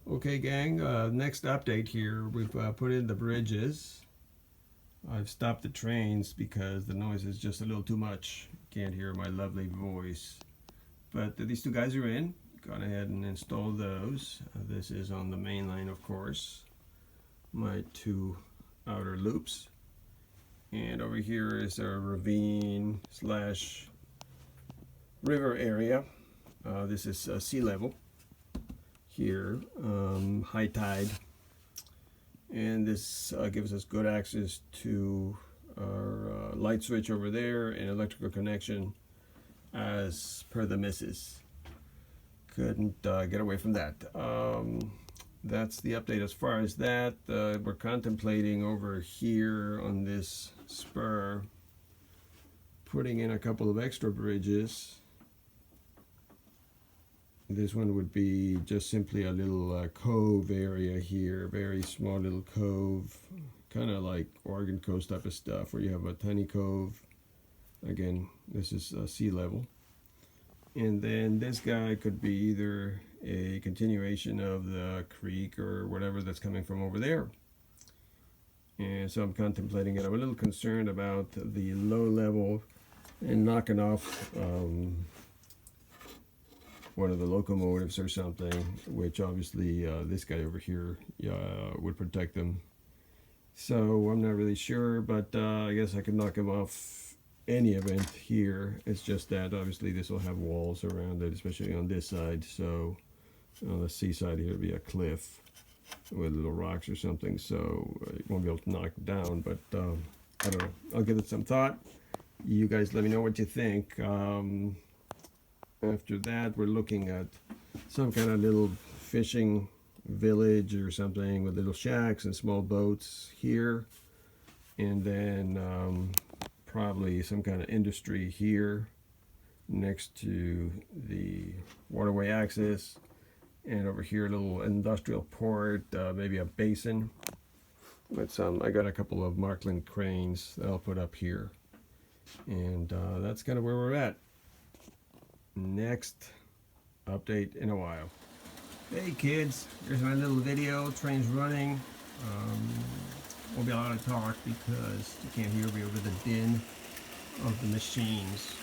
Okay, gang, next update here. We've put in the bridges. I've stopped the trains because the noise is just a little too much. Can't hear my lovely voice. But these two guys are in. Gone ahead and installed those. This is on the main line, of course. My two outer loops. And over here is a ravine slash river area. This is sea level here, high tide, and this gives us good access to our light switch over there and electrical connection as per the missus. Couldn't get away from that. That's the update as far as that. We're contemplating over here on this spur putting in a couple of extra bridges. This one would be just simply a little cove area here, very small little cove, kind of like Oregon Coast type of stuff where you have a tiny cove. Again, this is sea level. And then this guy could be either a continuation of the creek or whatever that's coming from over there. And so I'm contemplating it. I'm a little concerned about the low level and knocking off one of the locomotives or something, which obviously this guy over here would protect them. So I'm not really sure, but I guess I could knock him off any event here. It's just that obviously this will have walls around it, especially on this side. So on the seaside here will be a cliff with little rocks or something, so you won't be able to knock it down. But I don't know. I'll give it some thought. You guys let me know what you think. After that, we're looking at some kind of little fishing village or something with little shacks and small boats here, and then probably some kind of industry here next to the waterway access, and over here a little industrial port, maybe a basin with some. I got a couple of Marklin cranes that I'll put up here, and that's kind of where we're at. Next update in a while. Hey kids, here's my little video. Train's running. Won't be a lot of talk because you can't hear me over the din of the machines.